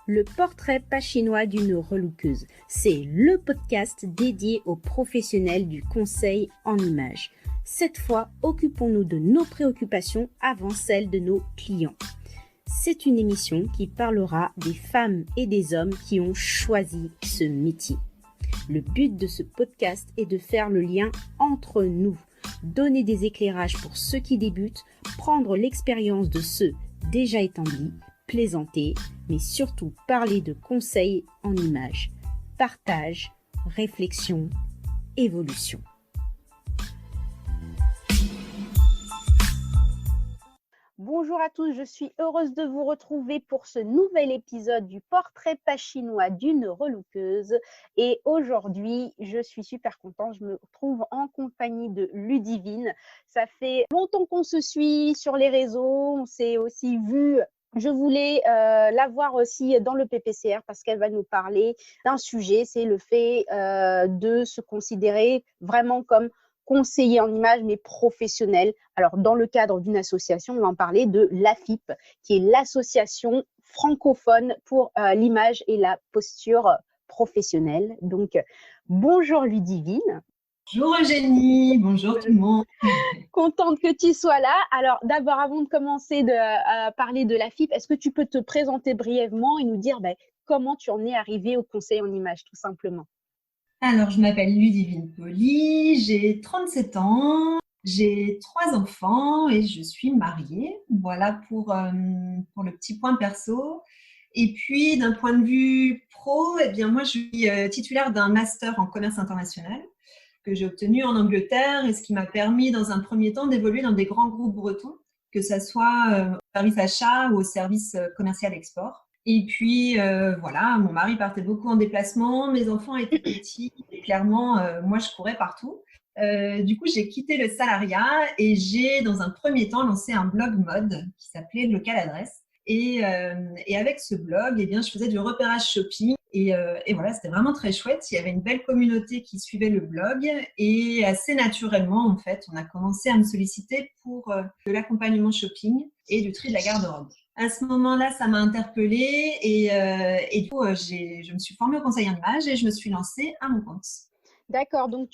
Le portrait pas chinois d'une relookeuse, c'est le podcast dédié aux professionnels du conseil en images. Cette fois, occupons-nous de nos préoccupations avant celles de nos clients. C'est une émission qui parlera des femmes et des hommes qui ont choisi ce métier. Le but de ce podcast est de faire le lien entre nous, donner des éclairages pour ceux qui débutent, prendre l'expérience de ceux déjà établis, plaisanter, mais surtout parler de conseils en images, partage, réflexion, évolution. Bonjour à tous, je suis heureuse de vous retrouver pour ce nouvel épisode du portrait pas chinois d'une relookeuse. Et aujourd'hui, je suis super contente, je me retrouve en compagnie de Ludivine. Ça fait longtemps qu'on se suit sur les réseaux, on s'est aussi vu. Je voulais la voir aussi dans le PPCR parce qu'elle va nous parler d'un sujet, c'est le fait de se considérer vraiment comme conseiller en images, mais professionnel. Alors, dans le cadre d'une association, on va en parler de l'AFIP, qui est l'association francophone pour l'image et la posture professionnelle. Donc, bonjour Ludivine. Bonjour Eugénie, bonjour tout le monde. Contente que tu sois là. Alors, d'abord, avant de commencer à parler de l'AFIP, est-ce que tu peux te présenter brièvement et nous dire comment tu en es arrivée au conseil en images, tout simplement? Alors, je m'appelle Ludivine Poli, j'ai 37 ans, j'ai 3 enfants et je suis mariée. Voilà pour le petit point perso. Et puis, d'un point de vue pro, eh bien, moi, je suis titulaire d'un master en commerce international que j'ai obtenu en Angleterre et ce qui m'a permis, dans un premier temps, d'évoluer dans des grands groupes bretons, que ce soit au service achat ou au service commercial export. Et puis, voilà, mon mari partait beaucoup en déplacement, mes enfants étaient petits, et clairement, moi, je courais partout. Du coup, j'ai quitté le salariat et j'ai, dans un premier temps, lancé un blog mode qui s'appelait Local Adresse. Et avec ce blog, eh bien, je faisais du repérage shopping. Et voilà, c'était vraiment très chouette. Il y avait une belle communauté qui suivait le blog. Et assez naturellement, en fait, on a commencé à me solliciter pour de l'accompagnement shopping et du tri de la garde-robe. À ce moment-là, ça m'a interpellée et du coup, je me suis formée au conseil en images et je me suis lancée à mon compte. D'accord, donc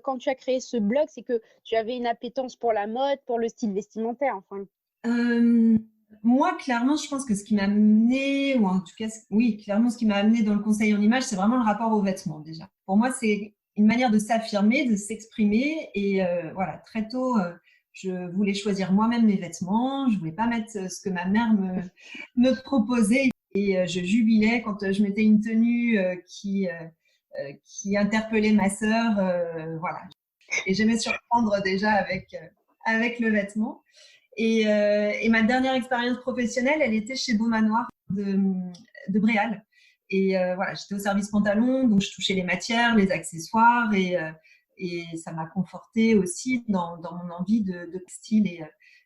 quand tu as créé ce blog, c'est que tu avais une appétence pour la mode, pour le style vestimentaire, enfin. Moi, clairement, je pense que ce qui m'a amené, ou en tout cas, oui, clairement, ce qui m'a amené dans le conseil en images, c'est vraiment le rapport aux vêtements déjà. Pour moi, c'est une manière de s'affirmer, de s'exprimer. Et voilà, très tôt, je voulais choisir moi-même mes vêtements. Je voulais pas mettre ce que ma mère me proposait. Et je jubilais quand je mettais une tenue qui interpellait ma sœur. Voilà. Et j'aimais surprendre déjà avec le vêtement. Et ma dernière expérience professionnelle, elle était chez Beau Manoir de Bréal. Et voilà, j'étais au service pantalon, donc je touchais les matières, les accessoires, et ça m'a confortée aussi dans mon envie de style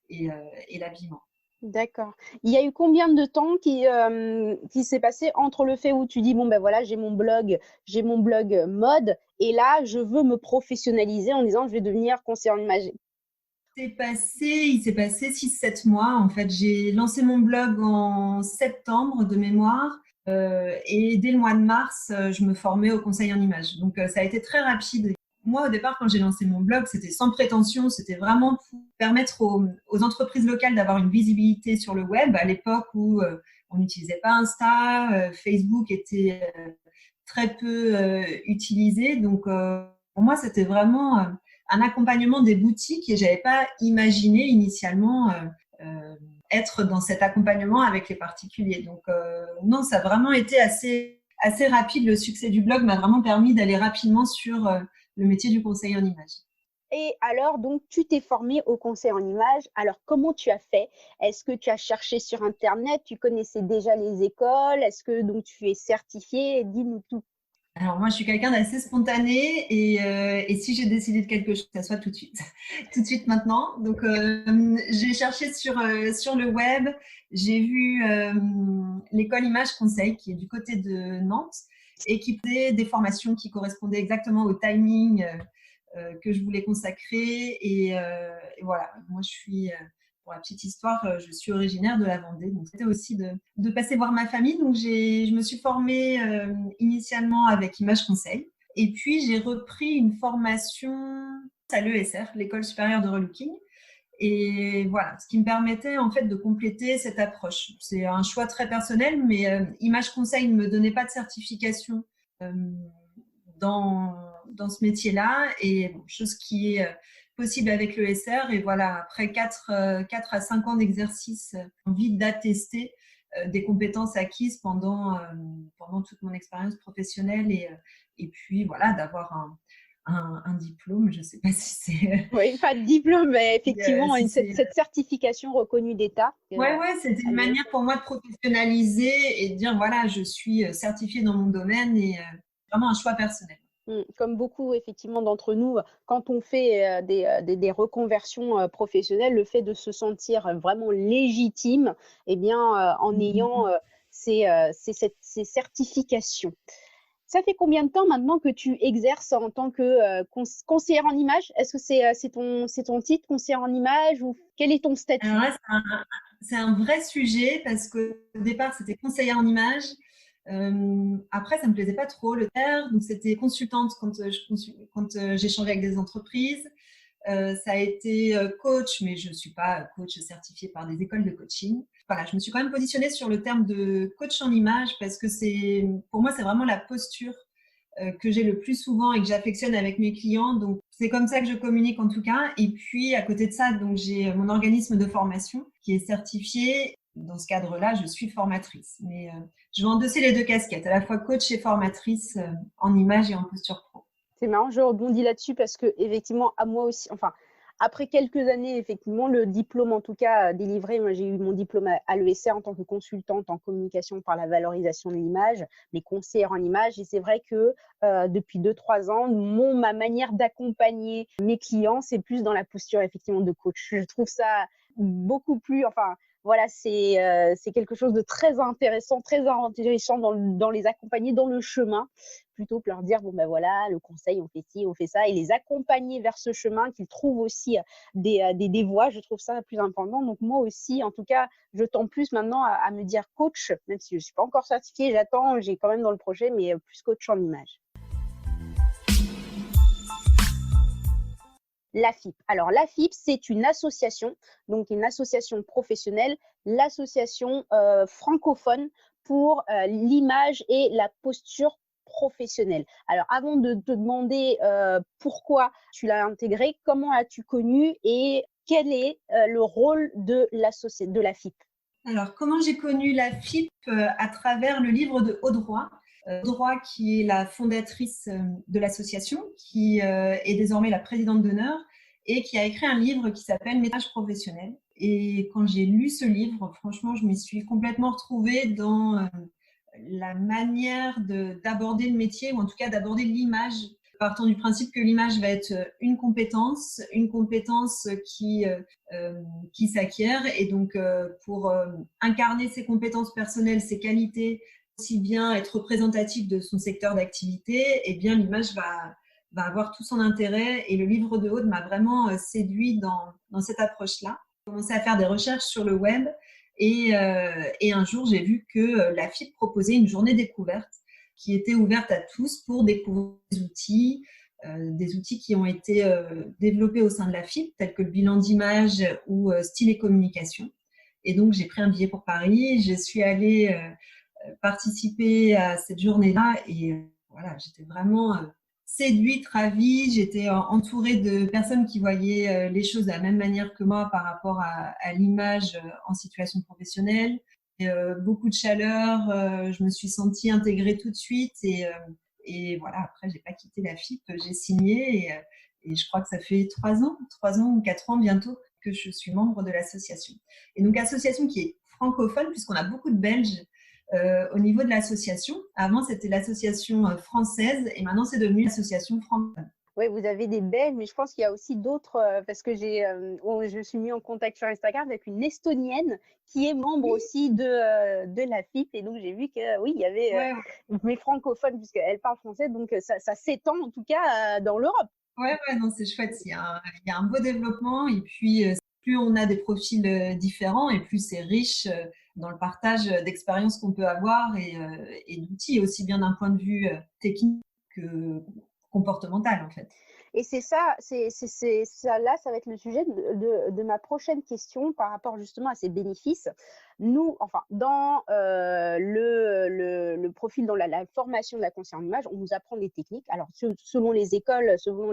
et l'habillement. D'accord. Il y a eu combien de temps qui s'est passé entre le fait où tu dis, bon, ben voilà, j'ai mon blog mode, et là, je veux me professionnaliser en disant, je vais devenir conseiller en image. Il s'est passé 6-7 mois. En fait, j'ai lancé mon blog en septembre de mémoire. Et dès le mois de mars, je me formais au conseil en images. Donc, ça a été très rapide. Moi, au départ, quand j'ai lancé mon blog, c'était sans prétention. C'était vraiment pour permettre aux entreprises locales d'avoir une visibilité sur le web à l'époque où on n'utilisait pas Insta, Facebook était très peu utilisé. Donc, pour moi, c'était vraiment un accompagnement des boutiques et j'avais pas imaginé initialement être dans cet accompagnement avec les particuliers. Donc non, ça a vraiment été assez rapide. Le succès du blog m'a vraiment permis d'aller rapidement sur le métier du conseil en images. Et alors, donc, tu t'es formée au conseil en images. Alors, comment tu as fait? Est-ce que tu as cherché sur Internet? Tu connaissais déjà les écoles? Est-ce que donc tu es certifiée? Dis-nous tout. Alors moi, je suis quelqu'un d'assez spontané et si j'ai décidé de quelque chose, ça soit tout de suite, tout de suite maintenant. Donc j'ai cherché sur le web, j'ai vu l'école Image Conseil qui est du côté de Nantes et qui faisait des formations qui correspondaient exactement au timing que je voulais consacrer et voilà. Moi, je suis Pour la petite histoire, je suis originaire de la Vendée, donc c'était aussi de passer voir ma famille. Donc je me suis formée initialement avec Image Conseil. Et puis j'ai repris une formation à l'ESR, l'École supérieure de relooking. Et voilà, ce qui me permettait en fait de compléter cette approche. C'est un choix très personnel, mais Image Conseil ne me donnait pas de certification euh, dans ce métier-là, et bon, chose qui est possible avec le SR. Et voilà, après 4 à 5 ans d'exercice, envie d'attester des compétences acquises pendant toute mon expérience professionnelle, et puis voilà, d'avoir un diplôme. Je ne sais pas si c'est... Oui, pas de diplôme, mais effectivement, si cette certification reconnue d'État. Ouais, c'était une manière pour moi de professionnaliser et de dire, voilà, je suis certifiée dans mon domaine, et vraiment un choix personnel. Comme beaucoup effectivement d'entre nous, quand on fait des reconversions professionnelles, le fait de se sentir vraiment légitime, eh bien, en ayant ces certifications. Ça fait combien de temps maintenant que tu exerces en tant que conseillère en image? Est-ce que c'est ton titre, conseillère en image, ou quel est ton Alors statut? là, c'est un vrai sujet, parce qu'au départ, c'était conseillère en image. Après, ça me plaisait pas trop le faire, donc c'était consultante quand j'ai changé avec des entreprises. Ça a été coach, mais je ne suis pas coach certifiée par des écoles de coaching. Voilà, je me suis quand même positionnée sur le terme de coach en image, parce que pour moi, c'est vraiment la posture que j'ai le plus souvent et que j'affectionne avec mes clients. Donc, c'est comme ça que je communique en tout cas. Et puis, à côté de ça, donc, j'ai mon organisme de formation qui est certifié. Dans ce cadre-là, je suis formatrice. Mais je vais endosser les deux casquettes, à la fois coach et formatrice en image et en posture pro. C'est marrant, je rebondis là-dessus parce que effectivement, à moi aussi, enfin, après quelques années, effectivement, le diplôme en tout cas délivré, moi j'ai eu mon diplôme à l'ESR en tant que consultante en communication par la valorisation de l'image, mais conseillère en image. Et c'est vrai que depuis 2-3 ans, ma manière d'accompagner mes clients, c'est plus dans la posture effectivement de coach. Je trouve ça beaucoup plus, enfin, voilà, c'est quelque chose de très intéressant dans les accompagner dans le chemin, plutôt que leur dire, bon ben voilà, le conseil, on fait ci, on fait ça, et les accompagner vers ce chemin, qu'ils trouvent aussi des voies. Je trouve ça plus important. Donc moi aussi, en tout cas, je tends plus maintenant à me dire coach, même si je ne suis pas encore certifiée, j'attends, j'ai quand même dans le projet, mais plus coach en image. L'AFIP. Alors, l'AFIP, c'est une association, donc une association professionnelle, l'association francophone pour l'image et la posture professionnelle. Alors, avant de te demander pourquoi tu l'as intégrée, comment l'as-tu connue et quel est le rôle de l'AFIP? Alors, comment j'ai connu la FIP? À travers le livre de Audroy. Audroy, qui est la fondatrice de l'association, qui est désormais la présidente d'honneur, et qui a écrit un livre qui s'appelle Métrage professionnel. Et quand j'ai lu ce livre, franchement, je m'y suis complètement retrouvée dans la manière d'aborder le métier, ou en tout cas d'aborder l'image, partant du principe que l'image va être une compétence qui s'acquiert. Et donc, pour incarner ses compétences personnelles, ses qualités, aussi bien être représentatif de son secteur d'activité, eh bien, l'image va avoir tout son intérêt. Et le livre de Aude m'a vraiment séduit dans cette approche-là. J'ai commencé à faire des recherches sur le web, et un jour, j'ai vu que la FIP proposait une journée découverte qui était ouverte à tous pour découvrir des outils qui ont été développés au sein de la FIP, tels que le bilan d'image ou style et communication. Et donc, j'ai pris un billet pour Paris, je suis allée participer à cette journée-là, et voilà, j'étais vraiment séduite, ravie. J'étais entourée de personnes qui voyaient les choses de la même manière que moi par rapport à l'image en situation professionnelle. Et, beaucoup de chaleur, je me suis sentie intégrée tout de suite, et voilà, après, j'ai pas quitté la FIP, j'ai signé, et je crois que ça fait 3 ans ou 4 ans bientôt que je suis membre de l'association. Et donc, association qui est francophone, puisqu'on a beaucoup de Belges au niveau de l'association. Avant, c'était l'association française, et maintenant, c'est devenu l'association francophone. Oui, vous avez des Belges, mais je pense qu'il y a aussi d'autres, parce que je me suis mis en contact sur Instagram avec une Estonienne qui est membre aussi de la FIP, et donc j'ai vu que oui, il y avait mes francophones, puisqu'elle parle français, donc ça s'étend en tout cas dans l'Europe. Ouais, non, c'est chouette. Il y a un beau développement, et puis plus on a des profils différents et plus c'est riche dans le partage d'expériences qu'on peut avoir et d'outils, aussi bien d'un point de vue technique que comportemental en fait. Et c'est ça, ça, là, ça va être le sujet de ma prochaine question par rapport justement à ces bénéfices. Nous, enfin, dans le profil, dans la formation de la conseillère en image, on nous apprend des techniques. Alors, selon les écoles, selon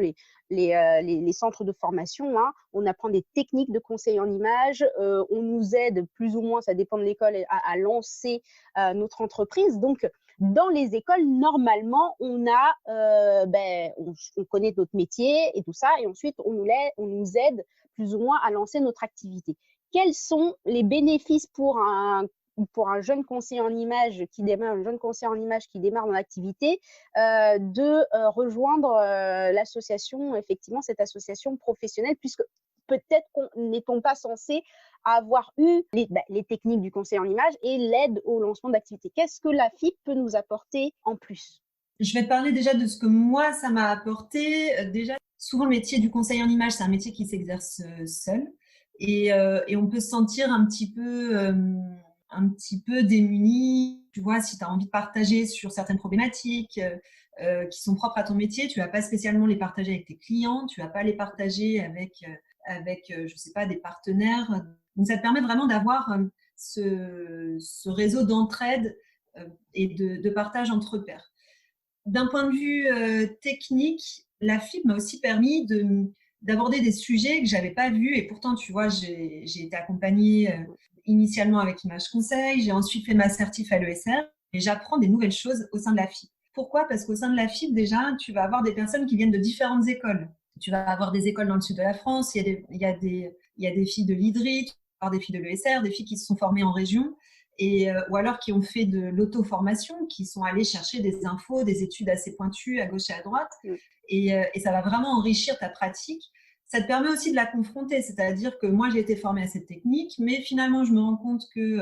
les centres de formation, hein, on apprend des techniques de conseil en image. On nous aide plus ou moins, ça dépend de l'école, à lancer notre entreprise. Donc, dans les écoles, normalement, on connaît notre métier et tout ça, et ensuite, on nous aide plus ou moins à lancer notre activité. Quels sont les bénéfices pour un jeune conseiller en image qui démarre, dans l'activité, de rejoindre l'association, effectivement, cette association professionnelle, puisque peut-être n'est-on pas censé avoir eu les techniques du conseil en image et l'aide au lancement d'activités. Qu'est-ce que la FIP peut nous apporter en plus? Je vais te parler déjà de ce que moi, ça m'a apporté. Déjà, souvent, le métier du conseil en image, c'est un métier qui s'exerce seul. Et on peut se sentir un petit peu démuni. Tu vois, si tu as envie de partager sur certaines problématiques qui sont propres à ton métier, tu ne vas pas spécialement les partager avec tes clients, tu ne vas pas les partager avec je ne sais pas, des partenaires. Donc, ça te permet vraiment d'avoir ce réseau d'entraide et de partage entre pairs. D'un point de vue technique, la FIB m'a aussi permis d'aborder des sujets que je n'avais pas vus. Et pourtant, tu vois, j'ai été accompagnée initialement avec Image Conseil. J'ai ensuite fait ma certif à l'ESR et j'apprends des nouvelles choses au sein de la FIB. Pourquoi? Parce qu'au sein de la FIB, déjà, tu vas avoir des personnes qui viennent de différentes écoles. Tu vas avoir des écoles dans le sud de la France. Il y a des filles de l'IDRI, tu vas avoir des filles de l'ESR, des filles qui se sont formées en région. Ou alors qui ont fait de l'auto-formation, qui sont allés chercher des infos, des études assez pointues à gauche et à droite. Et ça va vraiment enrichir ta pratique. Ça te permet aussi de la confronter, c'est-à-dire que moi, j'ai été formée à cette technique, mais finalement, je me rends compte que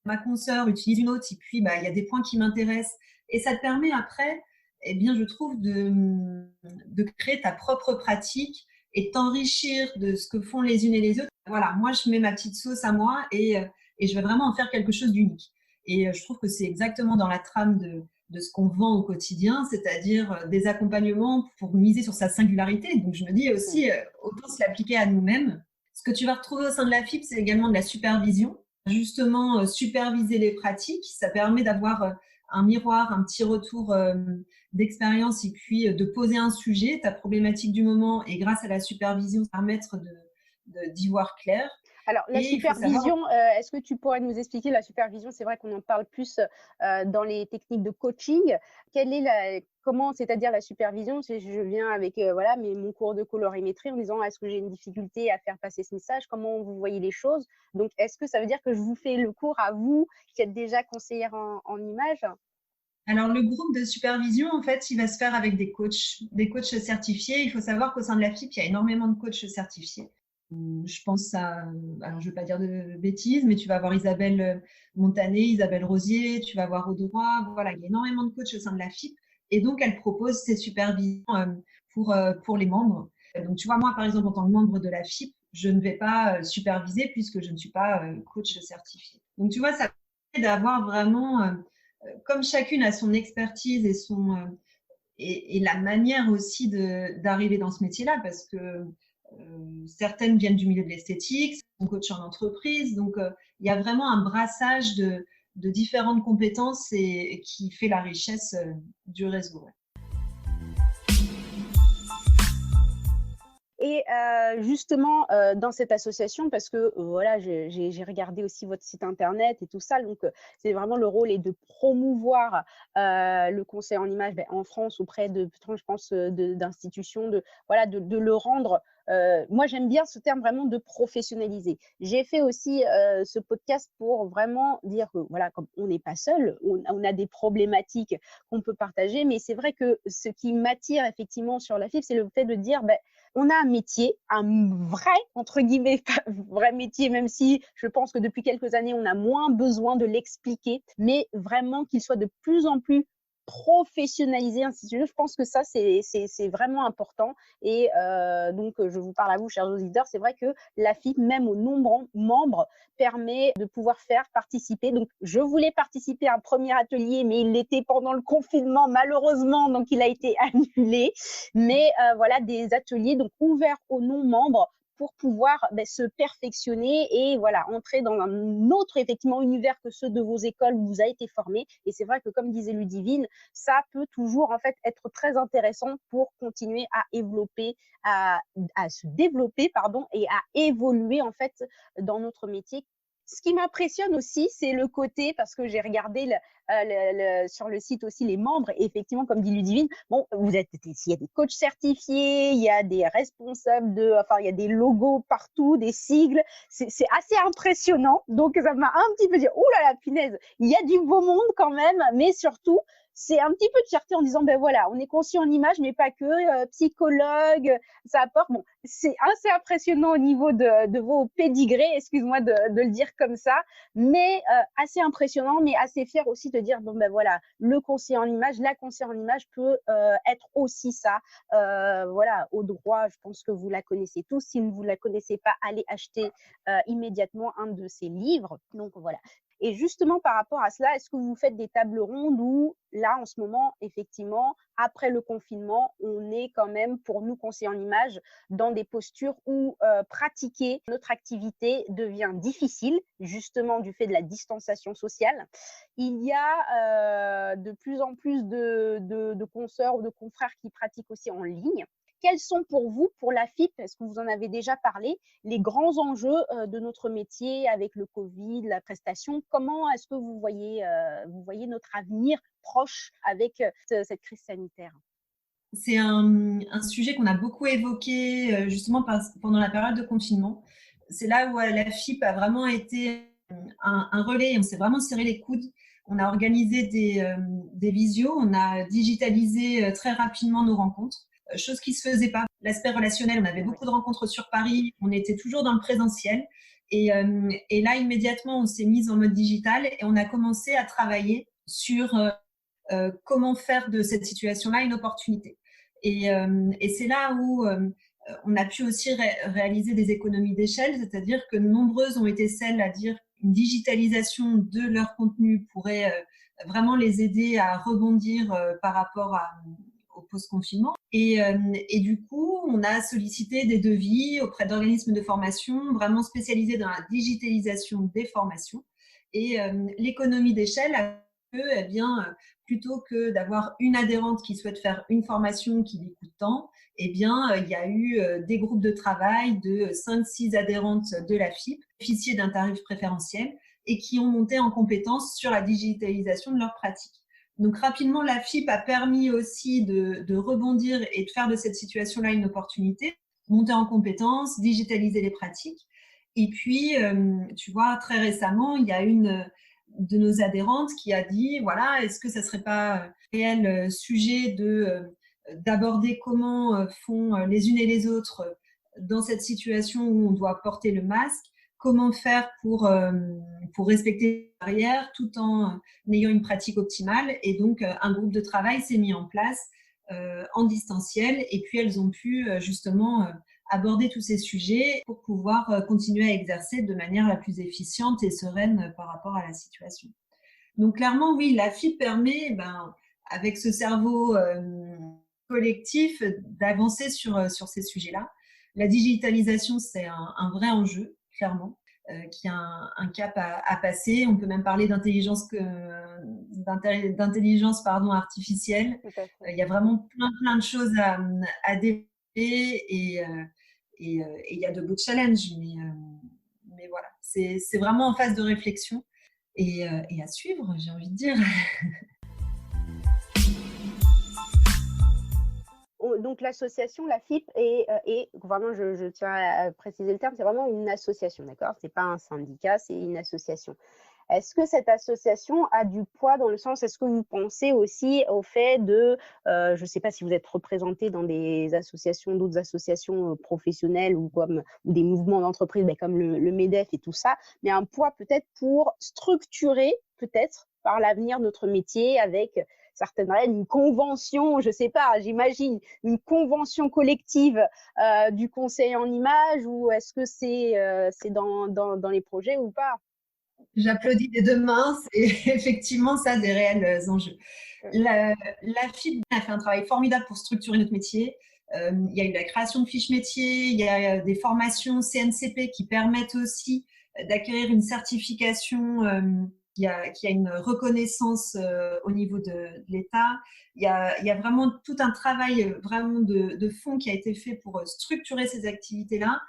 ma consoeur utilise une autre, et puis il y a des points qui m'intéressent. Et ça te permet après, eh bien, je trouve, de créer ta propre pratique et t'enrichir de ce que font les unes et les autres. Voilà, moi, je mets ma petite sauce à moi et je vais vraiment en faire quelque chose d'unique. Et je trouve que c'est exactement dans la trame de ce qu'on vend au quotidien, c'est-à-dire des accompagnements pour miser sur sa singularité. Donc, je me dis aussi, autant se l'appliquer à nous-mêmes. Ce que tu vas retrouver au sein de la FIP, c'est également de la supervision. Justement, superviser les pratiques, ça permet d'avoir un miroir, un petit retour d'expérience et puis de poser un sujet, ta problématique du moment, et grâce à la supervision, permettre d'y voir clair. Alors, la supervision, est-ce que tu pourrais nous expliquer la supervision? C'est vrai qu'on en parle plus dans les techniques de coaching. Comment, c'est-à-dire la supervision? Je viens avec mon cours de colorimétrie en disant est-ce que j'ai une difficulté à faire passer ce message? Comment vous voyez les choses? Donc, est-ce que ça veut dire que je vous fais le cours à vous qui êtes déjà conseillère en image? Alors, le groupe de supervision, en fait, il va se faire avec des coachs certifiés. Il faut savoir qu'au sein de la FIP, il y a énormément de coachs certifiés. Je pense alors je ne vais pas dire de bêtises, mais tu vas avoir Isabelle Montané, Isabelle Rosier, tu vas avoir Audroy. Voilà, il y a énormément de coachs au sein de la FIP. Et donc, elle propose ces supervisions pour les membres. Donc, tu vois, moi, par exemple, en tant que membre de la FIP, je ne vais pas superviser puisque je ne suis pas coach certifié. Donc, tu vois, ça permet d'avoir vraiment, comme chacune a son expertise et la manière aussi d'arriver dans ce métier-là, parce que certaines viennent du milieu de l'esthétique, sont coach en entreprise, donc il y a vraiment un brassage de différentes compétences et qui fait la richesse du réseau. Ouais. Et justement, dans cette association, parce que voilà, j'ai regardé aussi votre site internet et tout ça, donc c'est vraiment le rôle est de promouvoir le conseil en image en France auprès de, je pense, d'institutions, de le rendre. Moi, j'aime bien ce terme vraiment de professionnaliser. J'ai fait aussi ce podcast pour vraiment dire que voilà, comme on n'est pas seul, on a des problématiques qu'on peut partager, mais c'est vrai que ce qui m'attire effectivement sur la FIP, c'est le fait de dire on a un métier, un vrai, entre guillemets, vrai métier, même si je pense que depuis quelques années, on a moins besoin de l'expliquer, mais vraiment qu'il soit de plus en plus professionnaliser, ainsi de suite. Je pense que ça, c'est vraiment important. Et donc, je vous parle à vous, chers auditeurs, c'est vrai que la FIP, même aux membres, permet de pouvoir faire participer. Donc, je voulais participer à un premier atelier, mais il l'était pendant le confinement, malheureusement, donc il a été annulé. Mais voilà, des ateliers donc ouverts aux non-membres pour pouvoir se perfectionner et voilà, entrer dans un autre effectivement univers que ceux de vos écoles où vous avez été formé. Et c'est vrai que comme disait Ludivine, ça peut toujours en fait être très intéressant pour continuer à développer, à se développer pardon, et à évoluer en fait dans notre métier. Ce qui m'impressionne aussi, c'est le côté, parce que j'ai regardé sur le site aussi les membres, et effectivement, comme dit Ludivine, bon, il y a des coachs certifiés, il y a des responsables enfin, il y a des logos partout, des sigles, c'est assez impressionnant. Donc, ça m'a un petit peu dit, oh là là, punaise, il y a du beau monde quand même, mais surtout, c'est un petit peu de fierté en disant, ben voilà, on est conscient en image, mais pas que, psychologue, ça apporte. Bon, c'est assez impressionnant au niveau de vos pédigrés, excuse-moi de le dire comme ça, mais assez impressionnant, mais assez fier aussi de dire, bon ben voilà, le conseiller en image, la conseillère en image peut être aussi ça. Voilà, au droit, je pense que vous la connaissez tous. Si vous ne la connaissez pas, allez acheter immédiatement un de ses livres. Donc voilà. Et justement, par rapport à cela, est-ce que vous faites des tables rondes où, là, en ce moment, effectivement, après le confinement, on est quand même, pour nous, conseillers en images, dans des postures où pratiquer notre activité devient difficile, justement du fait de la distanciation sociale. Il y a de plus en plus de consoeurs ou de confrères qui pratiquent aussi en ligne. Quels sont pour vous, pour la FIP, est-ce que vous en avez déjà parlé, les grands enjeux de notre métier avec le Covid, la prestation? Comment est-ce que vous voyez notre avenir proche avec cette crise sanitaire? C'est un sujet qu'on a beaucoup évoqué justement pendant la période de confinement. C'est là où la FIP a vraiment été un relais. On s'est vraiment serré les coudes. On a organisé des visios, on a digitalisé très rapidement nos rencontres, chose qui ne se faisait pas. L'aspect relationnel, on avait beaucoup de rencontres sur Paris, on était toujours dans le présentiel. Et là, immédiatement, on s'est mis en mode digital et on a commencé à travailler sur comment faire de cette situation-là une opportunité. Et c'est là où on a pu aussi réaliser des économies d'échelle, c'est-à-dire que nombreuses ont été celles à dire qu'une digitalisation de leur contenu pourrait vraiment les aider à rebondir par rapport au post-confinement. Et du coup, on a sollicité des devis auprès d'organismes de formation vraiment spécialisés dans la digitalisation des formations. Et l'économie d'échelle a que, eh bien, plutôt que d'avoir une adhérente qui souhaite faire une formation qui lui coûte tant, eh bien, il y a eu des groupes de travail de 5-6 adhérentes de la FIP, bénéficier d'un tarif préférentiel et qui ont monté en compétences sur la digitalisation de leurs pratiques. Donc, rapidement, la FIP a permis aussi de rebondir et de faire de cette situation-là une opportunité, monter en compétences, digitaliser les pratiques. Et puis, tu vois, très récemment, il y a une de nos adhérentes qui a dit, voilà, est-ce que ça ne serait pas réel sujet d'aborder comment font les unes et les autres dans cette situation où on doit porter le masque, comment faire pour respecter les barrières tout en ayant une pratique optimale. Et donc, un groupe de travail s'est mis en place en distanciel et puis elles ont pu justement aborder tous ces sujets pour pouvoir continuer à exercer de manière la plus efficiente et sereine par rapport à la situation. Donc clairement, oui, la FIP permet, avec ce cerveau collectif, d'avancer sur ces sujets-là. La digitalisation, c'est un vrai enjeu, clairement, qui a un cap à passer. On peut même parler d'intelligence artificielle. Il y a vraiment plein de choses à développer et il y a de beaux challenges, mais voilà, c'est vraiment en phase de réflexion et à suivre, j'ai envie de dire. Donc l'association, la FIP, est vraiment, je tiens à préciser le terme, c'est vraiment une association, d'accord? C'est pas un syndicat, c'est une association. Est-ce que cette association a du poids dans le sens, est-ce que vous pensez aussi au fait je ne sais pas si vous êtes représenté dans des associations, d'autres associations professionnelles ou des mouvements d'entreprise comme le MEDEF et tout ça, mais un poids peut-être pour structurer peut-être par l'avenir notre métier avec certaines règles, une convention, je sais pas, j'imagine, une convention collective du conseil en image, ou est-ce que c'est dans les projets ou pas? J'applaudis des deux mains, c'est effectivement ça des réels enjeux. La FIP a fait un travail formidable pour structurer notre métier. Il y a eu la création de fiches métiers, il y a des formations CNCP qui permettent aussi d'acquérir une certification qui a une reconnaissance au niveau de l'État. Il y a vraiment tout un travail vraiment de fond qui a été fait pour structurer ces activités-là,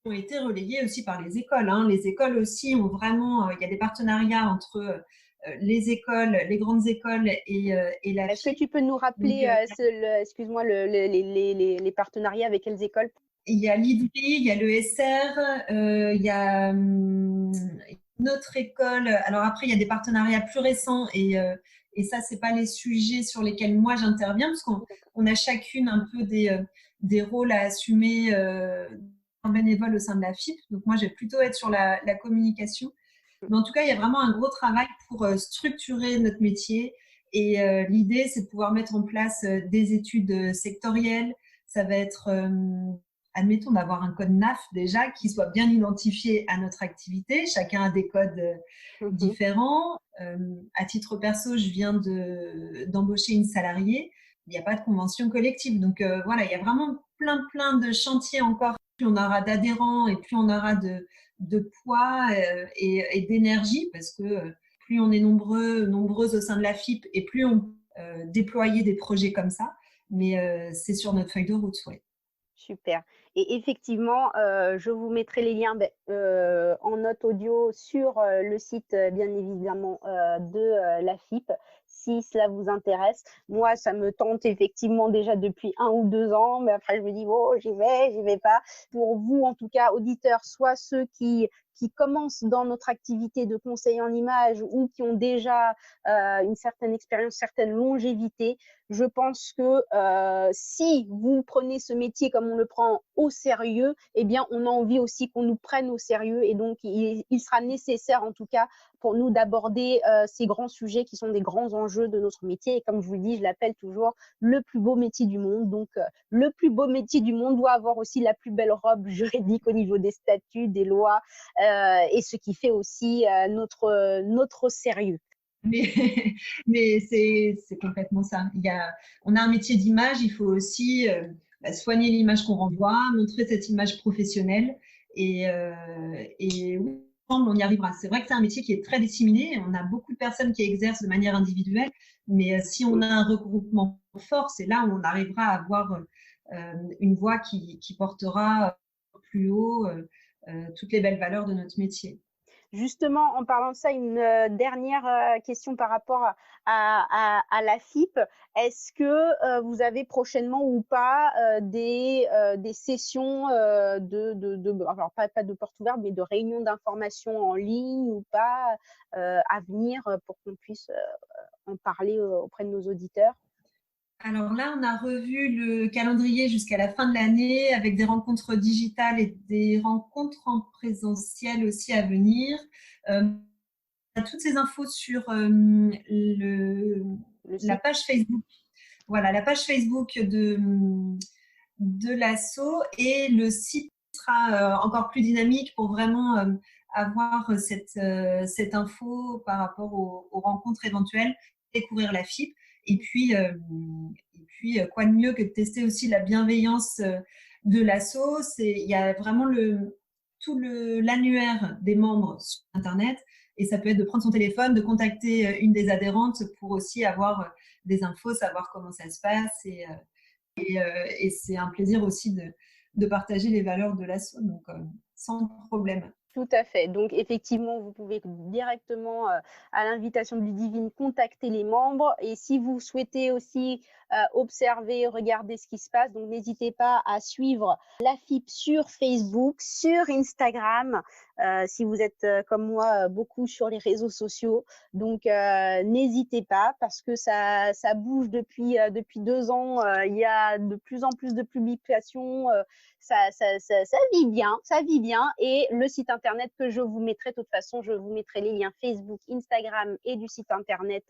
ont été relayées aussi par les écoles. Hein. Les écoles aussi ont vraiment, il y a des partenariats entre les écoles, les grandes écoles et la Est-ce que FIP. tu peux nous Donc, rappeler, excuse-moi, les partenariats avec quelles écoles? il y a l'IDRI, il y a l'ESR, il y a une autre école. Alors après, il y a des partenariats plus récents et ça, c'est pas les sujets sur lesquels moi j'interviens parce qu'on a chacune un peu des rôles à assumer en bénévole au sein de la FIP. Donc moi, je vais plutôt être sur la communication. Mais en tout cas, il y a vraiment un gros travail pour structurer notre métier. Et l'idée, c'est de pouvoir mettre en place des études sectorielles. Ça va être, admettons, d'avoir un code NAF déjà qui soit bien identifié à notre activité. Chacun a des codes différents. À titre perso, je viens d'embaucher une salariée. Il n'y a pas de convention collective. Donc voilà, il y a vraiment plein de chantiers encore. Plus on aura d'adhérents et plus on aura de poids et d'énergie parce que plus on est nombreuses au sein de la FIP et plus on peut déployer des projets comme ça. Mais c'est sur notre feuille de route, oui. Super. Et effectivement, je vous mettrai les liens en note audio sur le site, bien évidemment, de la FIP, si cela vous intéresse. Moi, ça me tente effectivement déjà depuis 1 ou 2 ans, mais après, je me dis, oh, j'y vais pas. Pour vous, en tout cas, auditeurs, soit ceux qui commencent dans notre activité de conseil en image ou qui ont déjà une certaine expérience, certaine longévité, je pense que si vous prenez ce métier comme on le prend au sérieux, eh bien, on a envie aussi qu'on nous prenne au sérieux. Et donc, il sera nécessaire, en tout cas, pour nous d'aborder ces grands sujets qui sont des grands enjeux de notre métier. Et comme je vous le dis, je l'appelle toujours le plus beau métier du monde. Donc, le plus beau métier du monde doit avoir aussi la plus belle robe juridique au niveau des statuts, des lois, et ce qui fait aussi notre sérieux. Mais, mais c'est complètement ça. On a un métier d'image, il faut aussi soigner l'image qu'on renvoie, montrer cette image professionnelle. Et oui, ensemble, on y arrivera. C'est vrai que c'est un métier qui est très disséminé. On a beaucoup de personnes qui exercent de manière individuelle. Mais si on a un regroupement fort, c'est là où on arrivera à avoir une voix qui portera plus haut toutes les belles valeurs de notre métier. Justement, en parlant de ça, une dernière question par rapport à la FIP. Est-ce que vous avez prochainement ou pas des sessions alors pas de porte ouverte, mais de réunions d'information en ligne ou pas à venir pour qu'on puisse en parler auprès de nos auditeurs? Alors là, on a revu le calendrier jusqu'à la fin de l'année avec des rencontres digitales et des rencontres en présentiel aussi à venir. On a toutes ces infos sur la page Facebook. Voilà, la page Facebook de l'asso et le site sera encore plus dynamique pour vraiment avoir cette info par rapport aux rencontres éventuelles, découvrir la FIP. Et puis, quoi de mieux que de tester aussi la bienveillance de l'asso. Il y a vraiment tout l'annuaire des membres sur Internet. Et ça peut être de prendre son téléphone, de contacter une des adhérentes pour aussi avoir des infos, savoir comment ça se passe. Et c'est un plaisir aussi de partager les valeurs de l'asso, donc sans problème. Tout à fait. Donc, effectivement, vous pouvez directement, à l'invitation de Ludivine, contacter les membres. Et si vous souhaitez aussi observer, regarder ce qui se passe, donc n'hésitez pas à suivre la FIP sur Facebook, sur Instagram. si vous êtes comme moi beaucoup sur les réseaux sociaux. Donc, n'hésitez pas parce que ça bouge depuis 2 ans. Il y a de plus en plus de publications. Ça vit bien, ça vit bien. Et le site internet que je vous mettrai, de toute façon, je vous mettrai les liens Facebook, Instagram et du site internet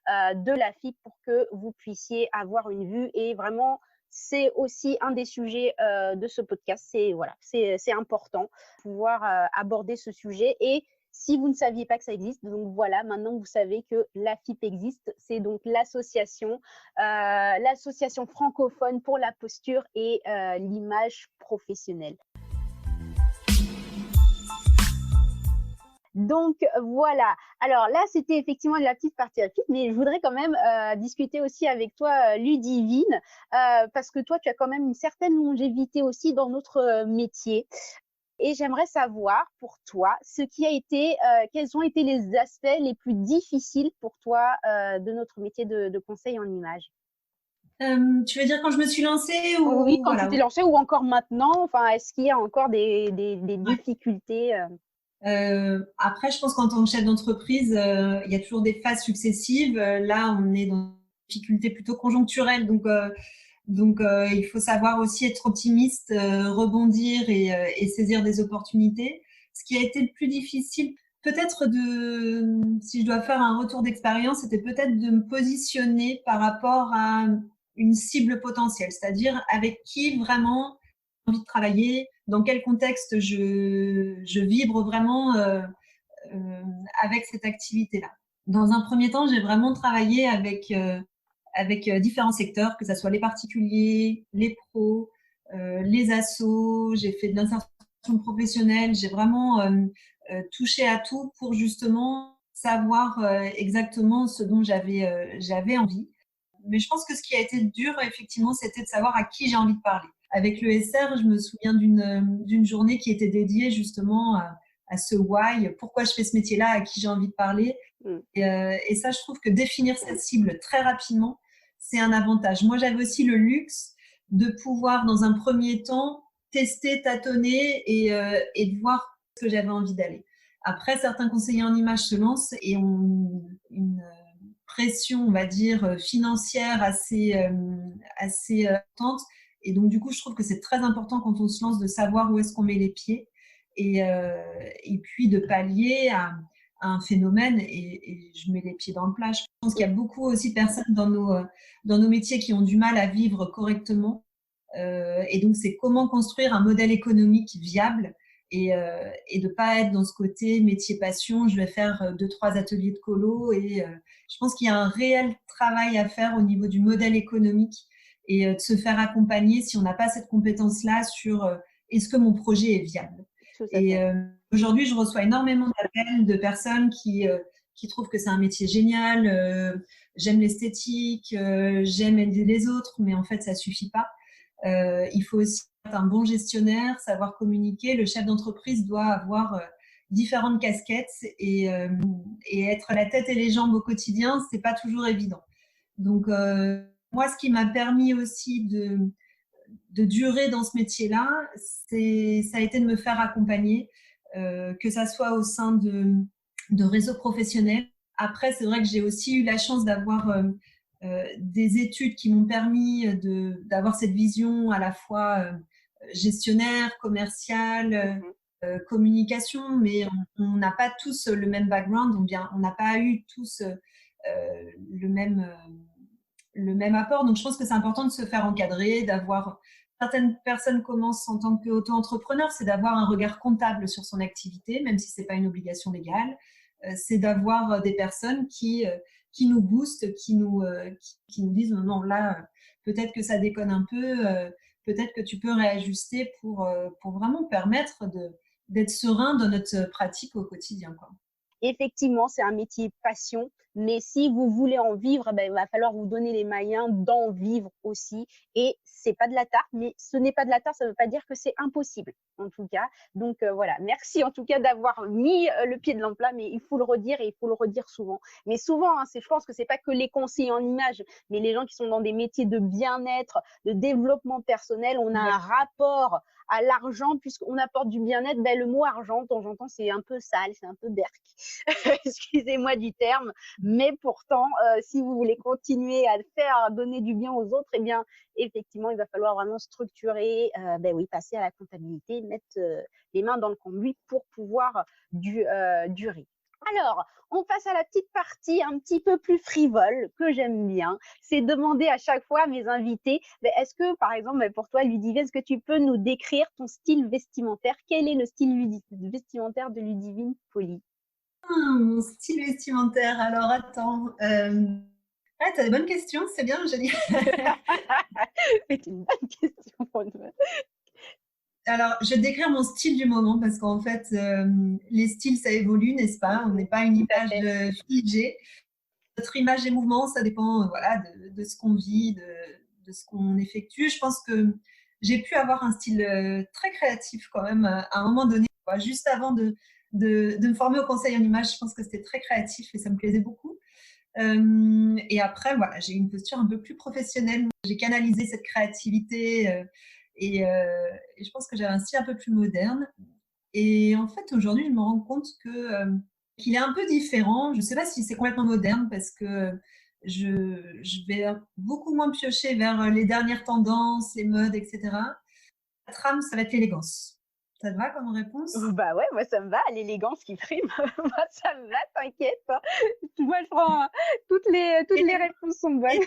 de la FIP pour que vous puissiez avoir une vue. Et vraiment, c'est aussi un des sujets de ce podcast. C'est important de pouvoir aborder ce sujet. Et si vous ne saviez pas que ça existe, donc voilà, maintenant vous savez que l'AFIP existe. C'est donc l'association francophone pour la posture et l'image professionnelle. Donc voilà. Alors là, c'était effectivement la petite partie rapide, mais je voudrais quand même discuter aussi avec toi, Ludivine, parce que toi, tu as quand même une certaine longévité aussi dans notre métier. Et j'aimerais savoir pour toi quels ont été les aspects les plus difficiles pour toi de notre métier de conseil en image. Tu veux dire quand je me suis lancée Oui, ou quand tu voilà. t'es lancée ou encore maintenant, enfin, est-ce qu'il y a encore des difficultés Après, je pense qu'en tant que chef d'entreprise, il y a toujours des phases successives. Là, on est dans une difficulté plutôt conjoncturelle, donc il faut savoir aussi être optimiste, rebondir et saisir des opportunités. Ce qui a été le plus difficile, peut-être si je dois faire un retour d'expérience, c'était peut-être de me positionner par rapport à une cible potentielle, c'est-à-dire avec qui vraiment j'ai envie de travailler, dans quel contexte je vibre vraiment avec cette activité-là. Dans un premier temps, j'ai vraiment travaillé avec différents secteurs, que ce soit les particuliers, les pros, les assos, j'ai fait de l'insertion professionnelle, j'ai vraiment touché à tout pour justement savoir exactement ce dont j'avais envie. Mais je pense que ce qui a été dur, effectivement, c'était de savoir à qui j'ai envie de parler. Avec le SR, je me souviens d'une journée qui était dédiée justement à ce why, pourquoi je fais ce métier-là, à qui j'ai envie de parler. Et ça, je trouve que définir cette cible très rapidement, c'est un avantage. Moi, j'avais aussi le luxe de pouvoir, dans un premier temps, tester, tâtonner et de voir ce que j'avais envie d'aller. Après, certains conseillers en image se lancent et ont une pression, on va dire, financière assez importante. Et donc, du coup, je trouve que c'est très important quand on se lance de savoir où est-ce qu'on met les pieds et puis de pallier à un phénomène et je mets les pieds dans le plat. Je pense qu'il y a beaucoup aussi de personnes dans nos métiers qui ont du mal à vivre correctement. Et donc, c'est comment construire un modèle économique viable et de ne pas être dans ce côté métier passion. Je vais faire 2-3 ateliers de colo et je pense qu'il y a un réel travail à faire au niveau du modèle économique et de se faire accompagner si on n'a pas cette compétence-là sur est-ce que mon projet est viable. Et aujourd'hui, je reçois énormément d'appels de personnes qui trouvent que c'est un métier génial. J'aime l'esthétique, j'aime aider les autres, mais en fait, ça suffit pas. Il faut aussi être un bon gestionnaire, savoir communiquer. Le chef d'entreprise doit avoir différentes casquettes et être la tête et les jambes au quotidien, c'est pas toujours évident. Donc, moi, ce qui m'a permis aussi de durer dans ce métier-là, ça a été de me faire accompagner, que ça soit au sein de réseaux professionnels. Après, c'est vrai que j'ai aussi eu la chance d'avoir des études qui m'ont permis d'avoir cette vision à la fois gestionnaire, commerciale, communication, mais on n'a pas tous le même background, on n'a pas eu tous le même apport. Donc, je pense que c'est important de se faire encadrer, d'avoir certaines personnes commencent en tant qu'auto-entrepreneur, c'est d'avoir un regard comptable sur son activité, même si c'est pas une obligation légale. C'est d'avoir des personnes qui nous boostent, qui nous disent non, là, peut-être que ça déconne un peu, peut-être que tu peux réajuster pour vraiment permettre d'être serein dans notre pratique au quotidien, quoi. Effectivement, c'est un métier passion, mais si vous voulez en vivre, il va falloir vous donner les moyens d'en vivre aussi. Et c'est pas de la tarte, mais ce n'est pas de la tarte, ça ne veut pas dire que c'est impossible, en tout cas. Donc voilà, merci en tout cas d'avoir mis le pied dans le plat, mais il faut le redire et il faut le redire souvent. Mais souvent, je pense que c'est pas que les conseillers en image, mais les gens qui sont dans des métiers de bien-être, de développement personnel, on a un rapport à l'argent, puisqu'on apporte du bien-être. Le mot argent, de temps en temps, c'est un peu sale, c'est un peu berk. Excusez-moi du terme, mais pourtant, si vous voulez continuer à donner du bien aux autres, effectivement, il va falloir vraiment structurer, oui, passer à la comptabilité, mettre les mains dans le cambouis pour pouvoir durer. Alors, on passe à la petite partie un petit peu plus frivole que j'aime bien. C'est demander à chaque fois à mes invités, est-ce que, par exemple, pour toi, Ludivine, est-ce que tu peux nous décrire ton style vestimentaire? Quel est le style vestimentaire de Ludivine Poli? Mon style vestimentaire, alors attends. T'as des bonnes questions, c'est bien, Eugénie. C'est une bonne question pour nous. Alors, je vais décrire mon style du moment parce qu'en fait, les styles, ça évolue, n'est-ce pas? On n'est pas une image figée. Notre image et mouvement, ça dépend voilà, de ce qu'on vit, de ce qu'on effectue. Je pense que j'ai pu avoir un style très créatif quand même à un moment donné. Juste avant de me former au conseil en image, je pense que c'était très créatif et ça me plaisait beaucoup. Et après, voilà, j'ai une posture un peu plus professionnelle. J'ai canalisé cette créativité et je pense que j'avais un style un peu plus moderne. Et en fait, aujourd'hui, je me rends compte qu'il est un peu différent. Je ne sais pas si c'est complètement moderne parce que je vais beaucoup moins piocher vers les dernières tendances, les modes, etc. La trame, ça va être l'élégance. Ça te va comme réponse? Bah ouais, moi ça me va, l'élégance qui prime. Moi ça me va, t'inquiète. Moi je prends toutes les réponses sont bonnes.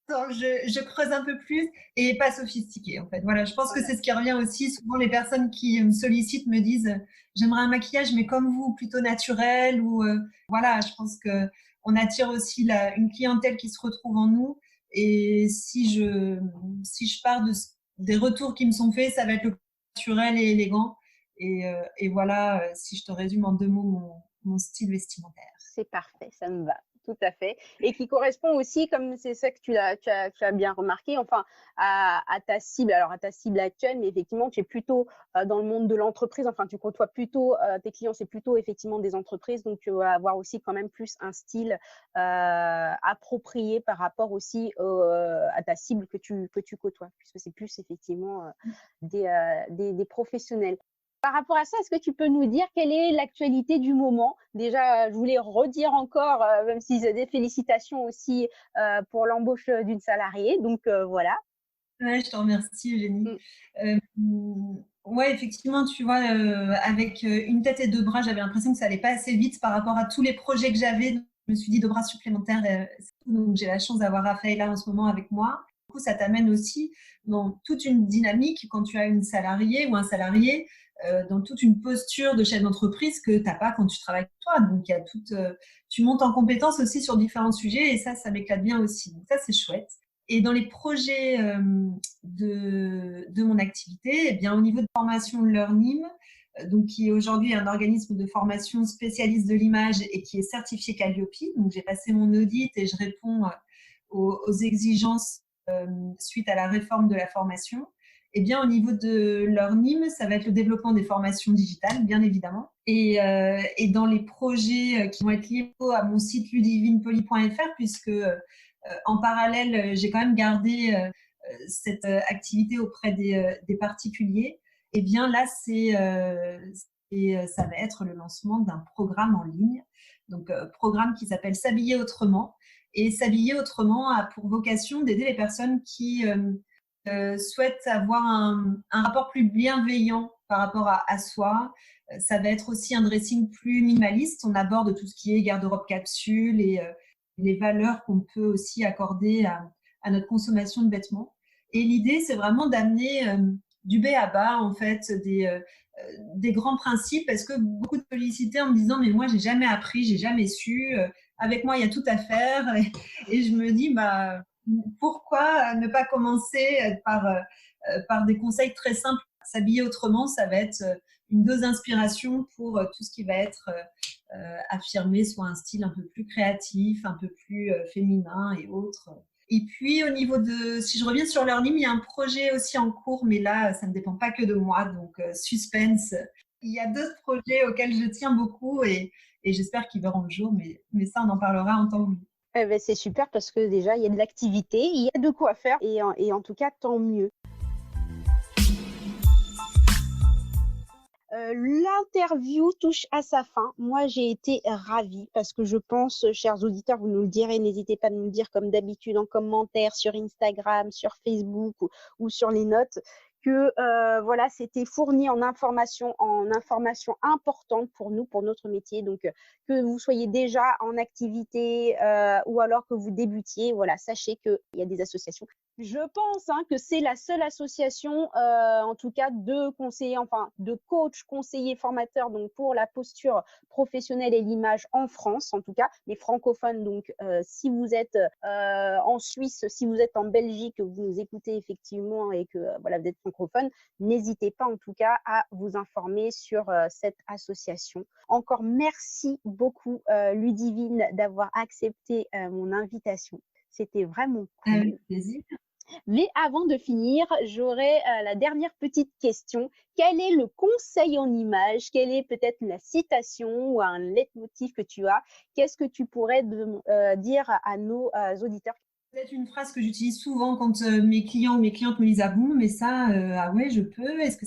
Je creuse un peu plus et pas sophistiqué en fait. Voilà, je pense que c'est ce qui revient aussi. Souvent, les personnes qui me sollicitent me disent j'aimerais un maquillage, mais comme vous, plutôt naturel. Ou voilà, je pense que on attire aussi une clientèle qui se retrouve en nous. Et si je pars des retours qui me sont faits, ça va être le naturel et élégant. Et voilà, si je te résume en 2 mots mon style vestimentaire. C'est parfait, ça me va, tout à fait. Et qui correspond aussi, comme c'est ça que tu as bien remarqué, enfin, à ta cible, alors à ta cible actuelle, mais effectivement, tu es plutôt dans le monde de l'entreprise, enfin, tu côtoies plutôt, tes clients, c'est plutôt effectivement des entreprises, donc tu vas avoir aussi quand même plus un style approprié par rapport aussi à ta cible que tu côtoies, puisque c'est plus effectivement des professionnels. Par rapport à ça, est-ce que tu peux nous dire quelle est l'actualité du moment? Déjà, je voulais redire encore, même si c'est des félicitations aussi pour l'embauche d'une salariée. Donc voilà. Ouais, je te remercie, Eugénie. Mm. Ouais, effectivement, tu vois, avec une tête et 2 bras, j'avais l'impression que ça allait pas assez vite par rapport à tous les projets que j'avais. Donc, je me suis dit 2 bras supplémentaires. Donc, j'ai la chance d'avoir Raphaël là en ce moment avec moi. Du coup, ça t'amène aussi dans toute une dynamique quand tu as une salariée ou un salarié, dans toute une posture de chef d'entreprise que tu n'as pas quand tu travailles avec toi. Donc, il y a tu montes en compétence aussi sur différents sujets et ça m'éclate bien aussi. Donc, ça, c'est chouette. Et dans les projets de mon activité, eh bien, au niveau de formation Learnim, donc qui est aujourd'hui un organisme de formation spécialiste de l'image et qui est certifié Calliope. Donc, j'ai passé mon audit et je réponds aux exigences suite à la réforme de la formation. Eh bien, au niveau de Learnim, ça va être le développement des formations digitales, bien évidemment. Et dans les projets qui vont être liés à mon site ludivinepoli.fr, puisque en parallèle, j'ai quand même gardé cette activité auprès des particuliers. Eh bien, là, ça va être le lancement d'un programme en ligne. Donc, programme qui s'appelle S'habiller autrement. Et S'habiller autrement a pour vocation d'aider les personnes qui souhaitent avoir un rapport plus bienveillant par rapport à soi. Ça va être aussi un dressing plus minimaliste. On aborde tout ce qui est garde-robe capsule et les valeurs qu'on peut aussi accorder à notre consommation de vêtements. Et l'idée, c'est vraiment d'amener du B à bas, en fait, des grands principes, parce que beaucoup de sollicitaient en me disant « mais moi, j'ai jamais appris, j'ai jamais su, avec moi, il y a tout à faire ». Et je me dis « pourquoi ne pas commencer par des conseils très simples ?» S'habiller autrement, ça va être une dose d'inspiration pour tout ce qui va être affirmer soit un style un peu plus créatif, un peu plus féminin et autres. Et puis, au niveau si je reviens sur Learnim, il y a un projet aussi en cours, mais là, ça ne dépend pas que de moi, donc suspense. Il y a d'autres projets auxquels je tiens beaucoup et j'espère qu'ils verront le jour, mais ça, on en parlera en temps voulu. C'est super parce que déjà, il y a de l'activité, il y a de quoi faire et en tout cas, tant mieux. l'interview touche à sa fin. Moi, j'ai été ravie parce que je pense, chers auditeurs, vous nous le direz, n'hésitez pas à nous le dire comme d'habitude en commentaire sur Instagram, sur Facebook ou sur les notes, que voilà, c'était fourni en informations importantes pour nous, pour notre métier. Donc, que vous soyez déjà en activité ou alors que vous débutiez, voilà, sachez qu'il y a des associations. Je pense que c'est la seule association, en tout cas, de conseillers, enfin de coachs, conseillers, formateurs, donc pour la posture professionnelle et l'image en France, en tout cas, les francophones. Donc, si vous êtes en Suisse, si vous êtes en Belgique, que vous nous écoutez effectivement et que voilà, vous êtes francophone, n'hésitez pas en tout cas à vous informer sur cette association. Encore merci beaucoup, Ludivine, d'avoir accepté mon invitation. C'était vraiment cool. Avec plaisir. Mais avant de finir, j'aurais la dernière petite question. Quel est le conseil en image? Quelle est peut-être la citation ou un leitmotiv que tu as? Qu'est-ce que tu pourrais dire à nos auditeurs? Peut-être une phrase que j'utilise souvent quand mes clients ou mes clientes me disent ah bon, mais ça, ah ouais, je peux. Est-ce que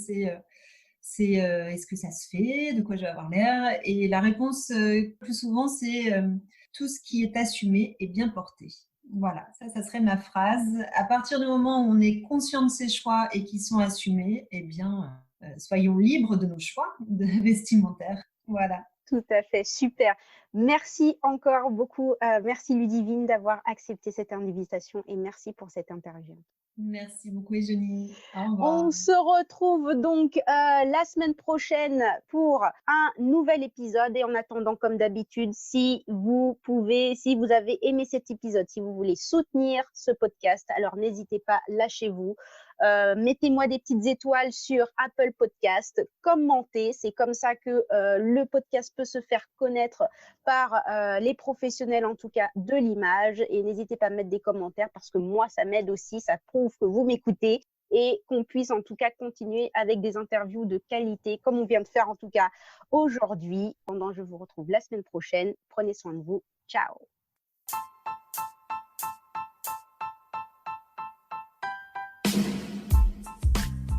est-ce que ça se fait? De quoi je vais avoir l'air? Et la réponse plus souvent, c'est tout ce qui est assumé est bien porté. Voilà, ça serait ma phrase. À partir du moment où on est conscient de ses choix et qu'ils sont assumés, eh bien, soyons libres de nos choix vestimentaires. Voilà. Tout à fait, super. Merci encore beaucoup. Merci Ludivine d'avoir accepté cette invitation et merci pour cette interview. Merci beaucoup, Eugénie. Au revoir. On se retrouve donc la semaine prochaine pour un nouvel épisode. Et en attendant, comme d'habitude, si vous avez aimé cet épisode, si vous voulez soutenir ce podcast, alors n'hésitez pas, lâchez-vous. Mettez-moi des petites étoiles sur Apple Podcast, commentez, c'est comme ça que le podcast peut se faire connaître par les professionnels en tout cas de l'image, et n'hésitez pas à mettre des commentaires parce que moi ça m'aide aussi, ça prouve que vous m'écoutez et qu'on puisse en tout cas continuer avec des interviews de qualité comme on vient de faire en tout cas aujourd'hui. Pendant, je vous retrouve la semaine prochaine, prenez soin de vous, ciao.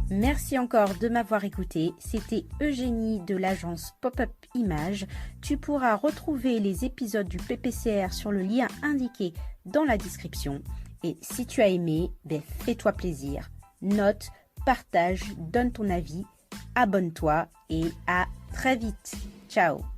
Merci encore de m'avoir écouté. C'était Eugénie de l'agence Pop-up Image. Tu pourras retrouver les épisodes du PPCR sur le lien indiqué dans la description. Et si tu as aimé, fais-toi plaisir. Note, partage, donne ton avis, abonne-toi et à très vite. Ciao.